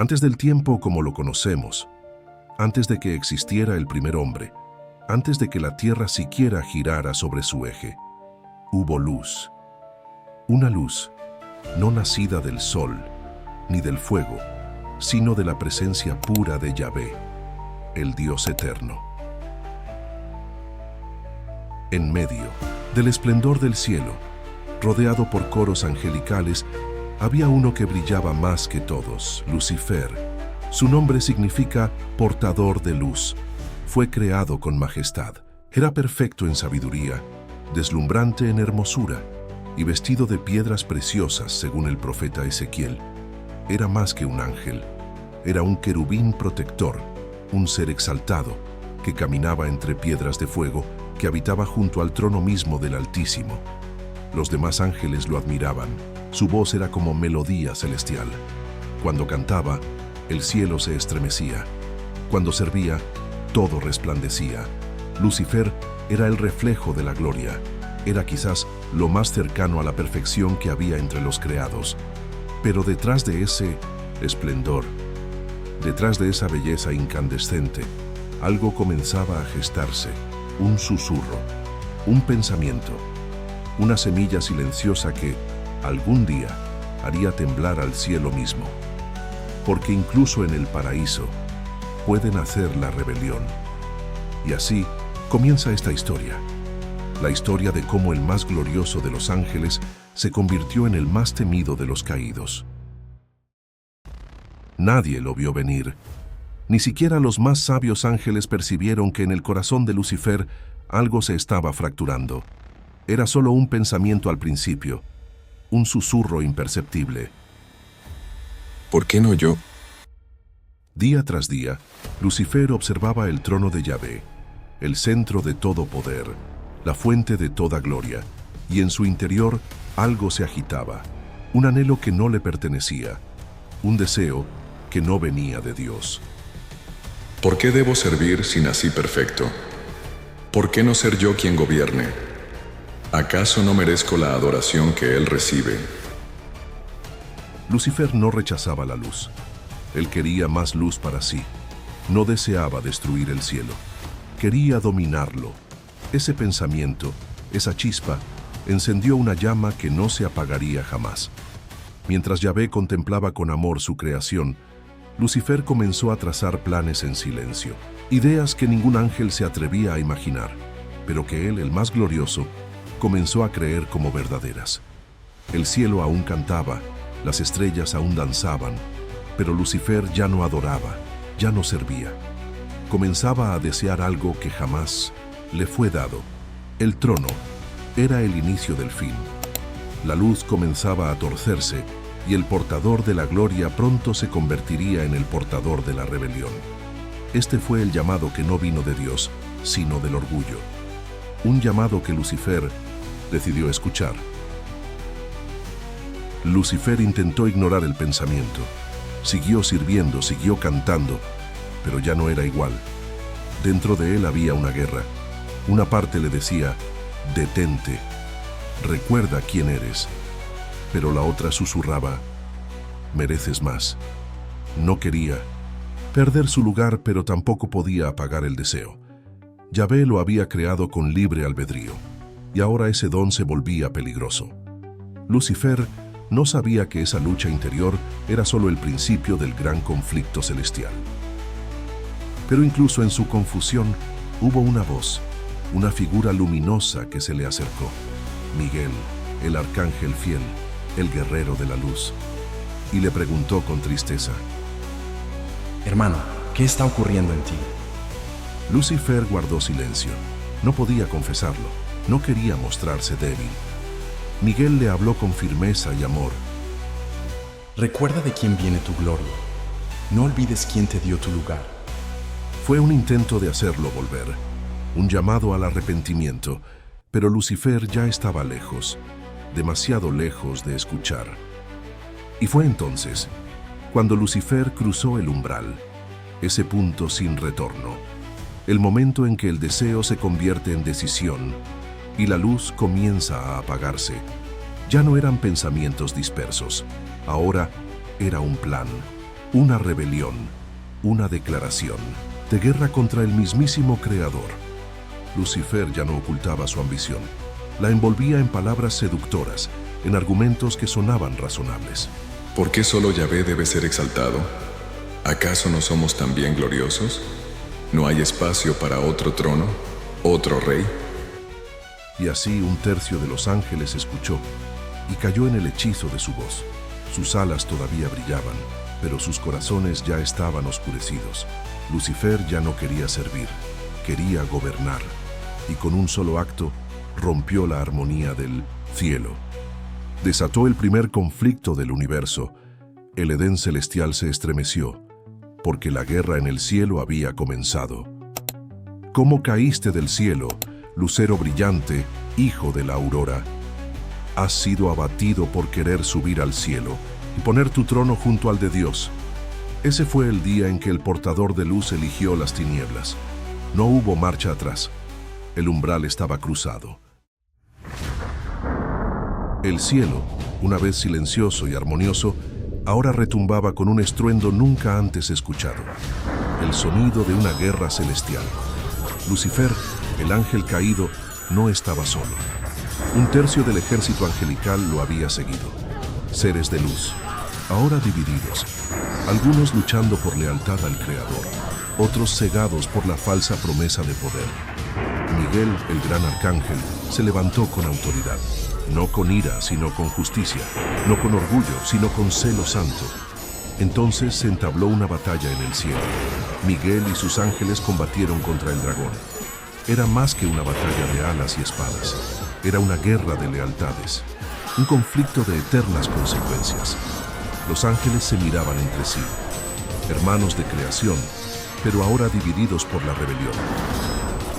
Antes del tiempo como lo conocemos, antes de que existiera el primer hombre, antes de que la tierra siquiera girara sobre su eje, hubo luz. Una luz no nacida del sol ni del fuego, sino de la presencia pura de Yahvé, el Dios eterno. En medio del esplendor del cielo, rodeado por coros angelicales, había uno que brillaba más que todos, Lucifer. Su nombre significa portador de luz. Fue creado con majestad. Era perfecto en sabiduría, deslumbrante en hermosura y vestido de piedras preciosas, según el profeta Ezequiel. Era más que un ángel. Era un querubín protector, un ser exaltado que caminaba entre piedras de fuego, que habitaba junto al trono mismo del Altísimo. Los demás ángeles lo admiraban. Su voz era como melodía celestial. Cuando cantaba, el cielo se estremecía. Cuando servía, todo resplandecía. Lucifer era el reflejo de la gloria. Era quizás lo más cercano a la perfección que había entre los creados. Pero detrás de ese esplendor, detrás de esa belleza incandescente, algo comenzaba a gestarse, un susurro, un pensamiento, una semilla silenciosa que, algún día, haría temblar al cielo mismo. Porque incluso en el paraíso puede nacer la rebelión. Y así comienza esta historia. La historia de cómo el más glorioso de los ángeles se convirtió en el más temido de los caídos. Nadie lo vio venir. Ni siquiera los más sabios ángeles percibieron que en el corazón de Lucifer algo se estaba fracturando. Era solo un pensamiento al principio, un susurro imperceptible. ¿Por qué no yo? Día tras día, Lucifer observaba el trono de Yahvé, el centro de todo poder, la fuente de toda gloria, y en su interior algo se agitaba, un anhelo que no le pertenecía, un deseo que no venía de Dios. ¿Por qué debo servir si nací perfecto? ¿Por qué no ser yo quien gobierne? ¿Acaso no merezco la adoración que Él recibe? Lucifer no rechazaba la luz. Él quería más luz para sí. No deseaba destruir el cielo. Quería dominarlo. Ese pensamiento, esa chispa, encendió una llama que no se apagaría jamás. Mientras Yahvé contemplaba con amor su creación, Lucifer comenzó a trazar planes en silencio, ideas que ningún ángel se atrevía a imaginar, pero que él, el más glorioso, comenzó a creer como verdaderas. El cielo aún cantaba, las estrellas aún danzaban, pero Lucifer ya no adoraba, ya no servía. Comenzaba a desear algo que jamás le fue dado. El trono era el inicio del fin. La luz comenzaba a torcerse y el portador de la gloria pronto se convertiría en el portador de la rebelión. Este fue el llamado que no vino de Dios, sino del orgullo. Un llamado que Lucifer decidió escuchar. Lucifer intentó ignorar el pensamiento. Siguió sirviendo, siguió cantando, pero ya no era igual. Dentro de él había una guerra. Una parte le decía, detente, recuerda quién eres. Pero la otra susurraba, mereces más. No quería perder su lugar, pero tampoco podía apagar el deseo. Yahvé lo había creado con libre albedrío, y ahora ese don se volvía peligroso. Lucifer no sabía que esa lucha interior era solo el principio del gran conflicto celestial. Pero incluso en su confusión hubo una voz, una figura luminosa que se le acercó. Miguel, el arcángel fiel, el guerrero de la luz, y le preguntó con tristeza: Hermano, ¿qué está ocurriendo en ti? Lucifer guardó silencio. No podía confesarlo, no quería mostrarse débil. Miguel le habló con firmeza y amor. Recuerda de quién viene tu gloria. No olvides quién te dio tu lugar. Fue un intento de hacerlo volver, un llamado al arrepentimiento, pero Lucifer ya estaba lejos, demasiado lejos de escuchar. Y fue entonces, cuando Lucifer cruzó el umbral, ese punto sin retorno, el momento en que el deseo se convierte en decisión y la luz comienza a apagarse. Ya no eran pensamientos dispersos, ahora era un plan, Una rebelión, una declaración de guerra contra el mismísimo Creador. Lucifer ya no ocultaba su ambición. La envolvía en palabras seductoras, en argumentos que sonaban razonables. ¿Por qué solo Yahvé debe ser exaltado? ¿Acaso no somos también gloriosos? ¿No hay espacio para otro trono, otro rey? Y así un tercio de los ángeles escuchó y cayó en el hechizo de su voz. Sus alas todavía brillaban, pero sus corazones ya estaban oscurecidos. Lucifer ya no quería servir, quería gobernar, y con un solo acto rompió la armonía del cielo. Desató el primer conflicto del universo. El Edén celestial se estremeció, porque la guerra en el cielo había comenzado. ¿Cómo caíste del cielo, lucero brillante, hijo de la aurora? Has sido abatido por querer subir al cielo y poner tu trono junto al de Dios. Ese fue el día en que el portador de luz eligió las tinieblas. No hubo marcha atrás. El umbral estaba cruzado. El cielo, una vez silencioso y armonioso, ahora retumbaba con un estruendo nunca antes escuchado. El sonido de una guerra celestial. Lucifer, el ángel caído, no estaba solo. Un tercio del ejército angelical lo había seguido. Seres de luz, ahora divididos. Algunos luchando por lealtad al Creador, otros cegados por la falsa promesa de poder. Miguel, el gran arcángel, se levantó con autoridad. No con ira, sino con justicia. No con orgullo, sino con celo santo. Entonces se entabló una batalla en el cielo. Miguel y sus ángeles combatieron contra el dragón. Era más que una batalla de alas y espadas. Era una guerra de lealtades. Un conflicto de eternas consecuencias. Los ángeles se miraban entre sí. Hermanos de creación, pero ahora divididos por la rebelión.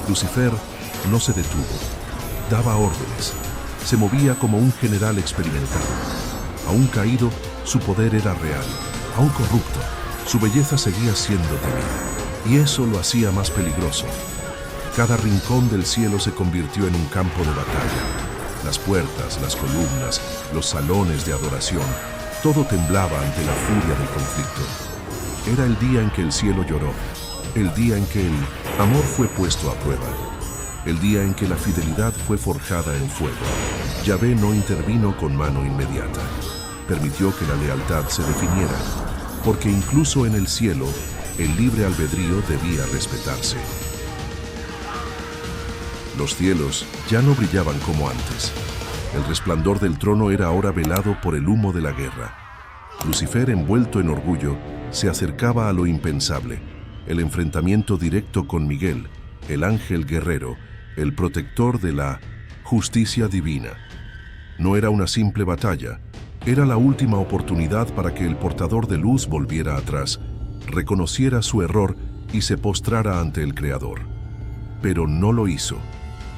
Lucifer no se detuvo. Daba órdenes. Se movía como un general experimentado. Aún caído, su poder era real. Aún corrupto, su belleza seguía siendo temida. Y eso lo hacía más peligroso. Cada rincón del cielo se convirtió en un campo de batalla. Las puertas, las columnas, los salones de adoración, todo temblaba ante la furia del conflicto. Era el día en que el cielo lloró, el día en que el amor fue puesto a prueba, el día en que la fidelidad fue forjada en fuego. Yahvé no intervino con mano inmediata. Permitió que la lealtad se definiera, porque incluso en el cielo, el libre albedrío debía respetarse. Los cielos ya no brillaban como antes. El resplandor del trono era ahora velado por el humo de la guerra. Lucifer, envuelto en orgullo, se acercaba a lo impensable, el enfrentamiento directo con Miguel, el ángel guerrero, el protector de la justicia divina. No era una simple batalla, era la última oportunidad para que el portador de luz volviera atrás, reconociera su error y se postrara ante el Creador. Pero no lo hizo.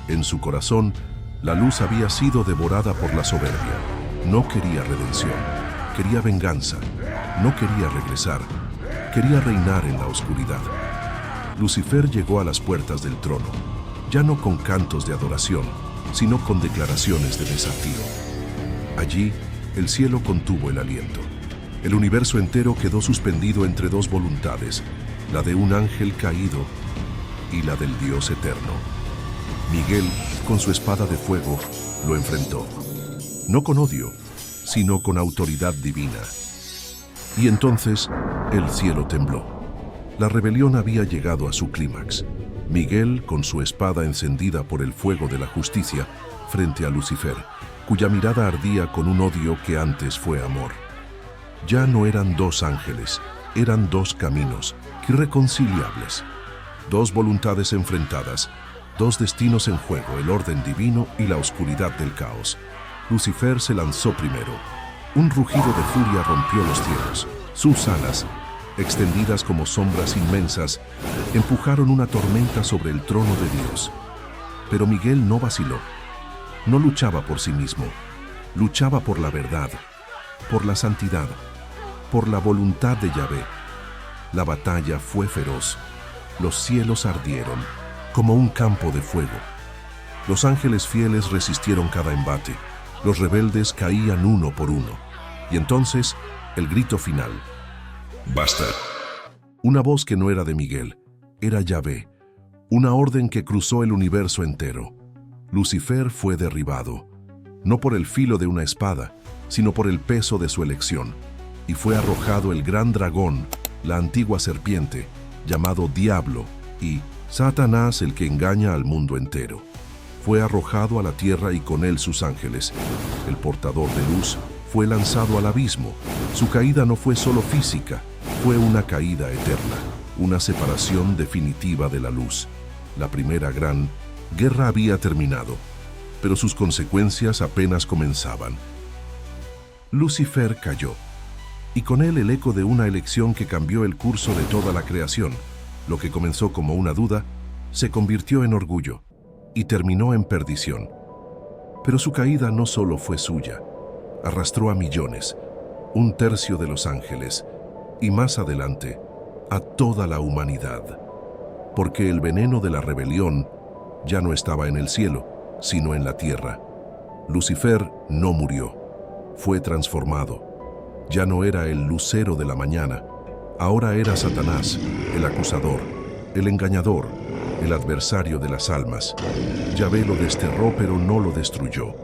En su corazón, la luz había sido devorada por la soberbia. No quería redención, quería venganza, no quería regresar, quería reinar en la oscuridad. Lucifer llegó a las puertas del trono, ya no con cantos de adoración, sino con declaraciones de desafío. Allí, el cielo contuvo el aliento. El universo entero quedó suspendido entre dos voluntades, la de un ángel caído y la del Dios eterno. Miguel, con su espada de fuego, lo enfrentó. No con odio, sino con autoridad divina. Y entonces, el cielo tembló. La rebelión había llegado a su clímax. Miguel, con su espada encendida por el fuego de la justicia, frente a Lucifer, cuya mirada ardía con un odio que antes fue amor. Ya no eran dos ángeles, eran dos caminos, irreconciliables. Dos voluntades enfrentadas, dos destinos en juego, el orden divino y la oscuridad del caos. Lucifer se lanzó primero. Un rugido de furia rompió los cielos. Sus alas, extendidas como sombras inmensas, empujaron una tormenta sobre el trono de Dios. Pero Miguel no vaciló. No luchaba por sí mismo. Luchaba por la verdad, por la santidad, por la voluntad de Yahvé. La batalla fue feroz. Los cielos ardieron, como un campo de fuego. Los ángeles fieles resistieron cada embate. Los rebeldes caían uno por uno. Y entonces, el grito final. Basta. Una voz que no era de Miguel, era Yahvé, una orden que cruzó el universo entero. Lucifer fue derribado, no por el filo de una espada, sino por el peso de su elección, y fue arrojado el gran dragón, la antigua serpiente, llamado Diablo, y Satanás, el que engaña al mundo entero. Fue arrojado a la tierra y con él sus ángeles. El portador de luz fue lanzado al abismo. Su caída no fue solo física, fue una caída eterna, una separación definitiva de la luz. La primera gran guerra había terminado, pero sus consecuencias apenas comenzaban. Lucifer cayó, y con él el eco de una elección que cambió el curso de toda la creación. Lo que comenzó como una duda, se convirtió en orgullo, y terminó en perdición. Pero su caída no solo fue suya, arrastró a millones, un tercio de los ángeles, y más adelante, a toda la humanidad. Porque el veneno de la rebelión ya no estaba en el cielo, sino en la tierra. Lucifer no murió, fue transformado. Ya no era el lucero de la mañana, ahora era Satanás, el acusador, el engañador, el adversario de las almas. Yahvé lo desterró, pero no lo destruyó,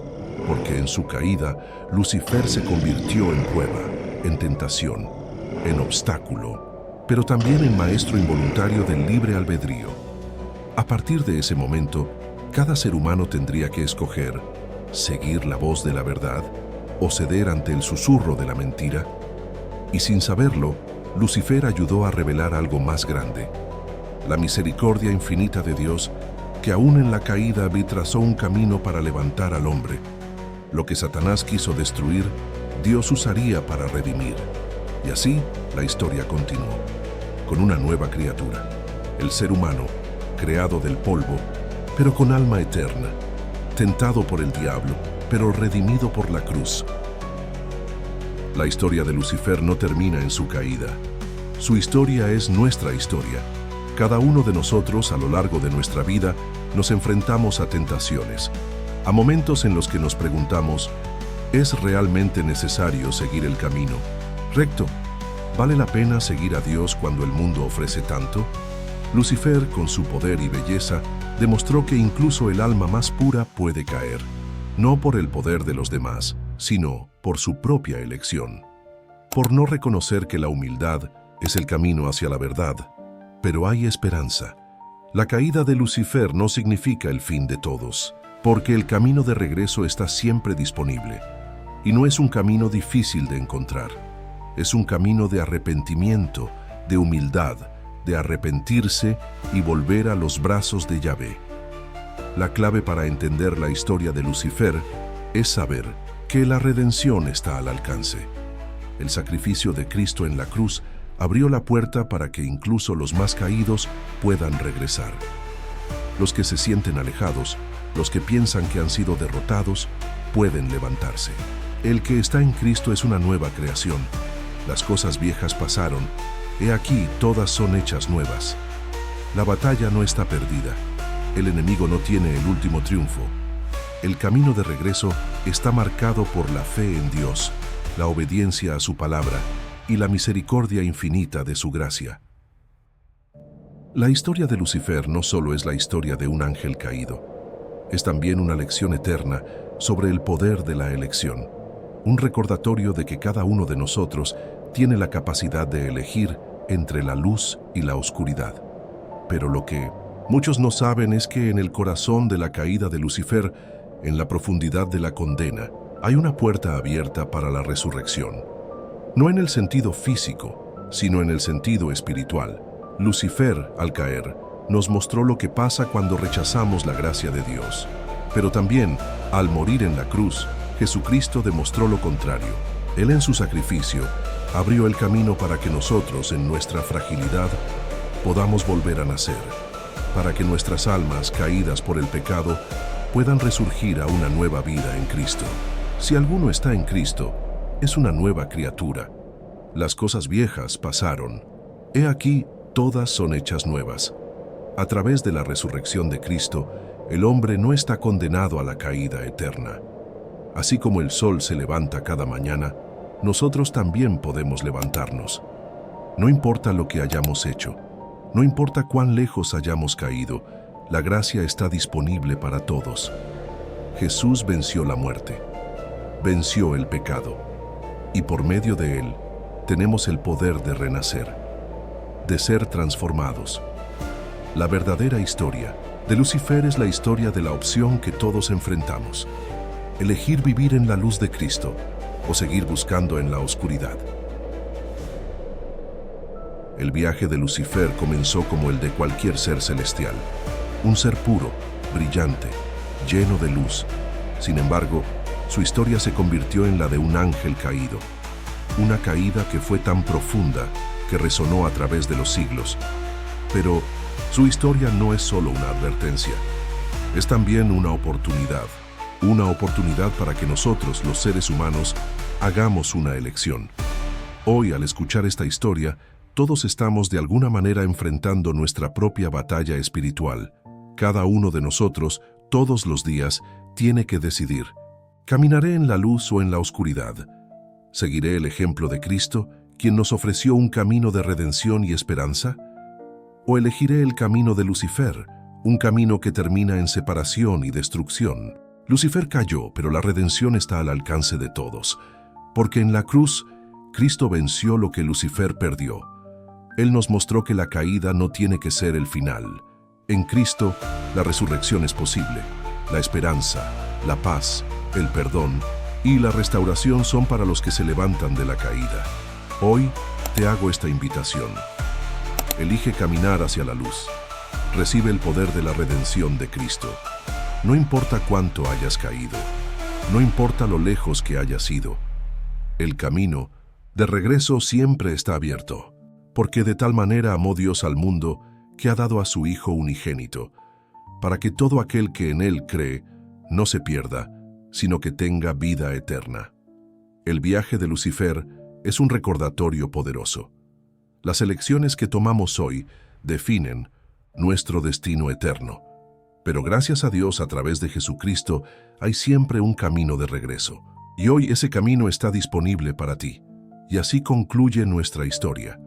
porque en su caída, Lucifer se convirtió en prueba, en tentación, en obstáculo, pero también en maestro involuntario del libre albedrío. A partir de ese momento, cada ser humano tendría que escoger seguir la voz de la verdad o ceder ante el susurro de la mentira. Y sin saberlo, Lucifer ayudó a revelar algo más grande: la misericordia infinita de Dios, que aún en la caída trazó un camino para levantar al hombre. Lo que Satanás quiso destruir, Dios usaría para redimir. Y así la historia continuó, con una nueva criatura, el ser humano, creado del polvo, pero con alma eterna, tentado por el diablo, pero redimido por la cruz. La historia de Lucifer no termina en su caída. Su historia es nuestra historia. Cada uno de nosotros, a lo largo de nuestra vida, nos enfrentamos a tentaciones, a momentos en los que nos preguntamos: ¿es realmente necesario seguir el camino recto? ¿Vale la pena seguir a Dios cuando el mundo ofrece tanto? Lucifer, con su poder y belleza, demostró que incluso el alma más pura puede caer, no por el poder de los demás, sino por su propia elección, por no reconocer que la humildad es el camino hacia la verdad. Pero hay esperanza. La caída de Lucifer no significa el fin de todos, porque el camino de regreso está siempre disponible. Y no es un camino difícil de encontrar. Es un camino de arrepentimiento, de humildad, de arrepentirse y volver a los brazos de Yahvé. La clave para entender la historia de Lucifer es saber que la redención está al alcance. El sacrificio de Cristo en la cruz abrió la puerta para que incluso los más caídos puedan regresar. Los que se sienten alejados, los que piensan que han sido derrotados, pueden levantarse. El que está en Cristo es una nueva creación. Las cosas viejas pasaron, he aquí todas son hechas nuevas. La batalla no está perdida. El enemigo no tiene el último triunfo. El camino de regreso está marcado por la fe en Dios, la obediencia a su palabra y la misericordia infinita de su gracia. La historia de Lucifer no solo es la historia de un ángel caído, es también una lección eterna sobre el poder de la elección, un recordatorio de que cada uno de nosotros tiene la capacidad de elegir entre la luz y la oscuridad. Pero lo que muchos no saben es que en el corazón de la caída de Lucifer, en la profundidad de la condena, hay una puerta abierta para la resurrección. No en el sentido físico, sino en el sentido espiritual. Lucifer, al caer, nos mostró lo que pasa cuando rechazamos la gracia de Dios. Pero también, al morir en la cruz, Jesucristo demostró lo contrario. Él en su sacrificio abrió el camino para que nosotros, en nuestra fragilidad, podamos volver a nacer, para que nuestras almas caídas por el pecado puedan resurgir a una nueva vida en Cristo. Si alguno está en Cristo, es una nueva criatura. Las cosas viejas pasaron. He aquí, todas son hechas nuevas. A través de la resurrección de Cristo, el hombre no está condenado a la caída eterna. Así como el sol se levanta cada mañana, nosotros también podemos levantarnos. No importa lo que hayamos hecho, no importa cuán lejos hayamos caído, la gracia está disponible para todos. Jesús venció la muerte, venció el pecado, y por medio de él tenemos el poder de renacer, de ser transformados. La verdadera historia de Lucifer es la historia de la opción que todos enfrentamos: elegir vivir en la luz de Cristo o seguir buscando en la oscuridad. El viaje de Lucifer comenzó como el de cualquier ser celestial, un ser puro, brillante, lleno de luz. Sin embargo, su historia se convirtió en la de un ángel caído, una caída que fue tan profunda que resonó a través de los siglos. Pero su historia no es solo una advertencia, es también una oportunidad para que nosotros, los seres humanos, hagamos una elección. Hoy, al escuchar esta historia, todos estamos de alguna manera enfrentando nuestra propia batalla espiritual. Cada uno de nosotros, todos los días, tiene que decidir: ¿caminaré en la luz o en la oscuridad? ¿Seguiré el ejemplo de Cristo, quien nos ofreció un camino de redención y esperanza? ¿O elegiré el camino de Lucifer, un camino que termina en separación y destrucción? Lucifer cayó, pero la redención está al alcance de todos, porque en la cruz, Cristo venció lo que Lucifer perdió. Él nos mostró que la caída no tiene que ser el final. En Cristo, la resurrección es posible. La esperanza, la paz, el perdón y la restauración son para los que se levantan de la caída. Hoy te hago esta invitación. Elige caminar hacia la luz. Recibe el poder de la redención de Cristo. No importa cuánto hayas caído, no importa lo lejos que hayas ido, el camino de regreso siempre está abierto, porque de tal manera amó Dios al mundo que ha dado a su Hijo unigénito, para que todo aquel que en Él cree no se pierda, sino que tenga vida eterna. El viaje de Lucifer es un recordatorio poderoso. Las elecciones que tomamos hoy definen nuestro destino eterno. Pero gracias a Dios, a través de Jesucristo, hay siempre un camino de regreso. Y hoy ese camino está disponible para ti. Y así concluye nuestra historia.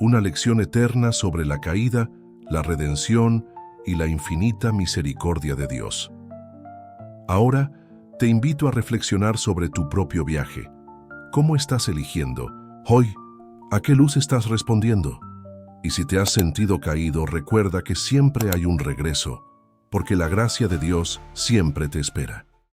Una lección eterna sobre la caída, la redención y la infinita misericordia de Dios. Ahora, te invito a reflexionar sobre tu propio viaje. ¿Cómo estás eligiendo? Hoy, ¿a qué luz estás respondiendo? Y si te has sentido caído, recuerda que siempre hay un regreso, porque la gracia de Dios siempre te espera.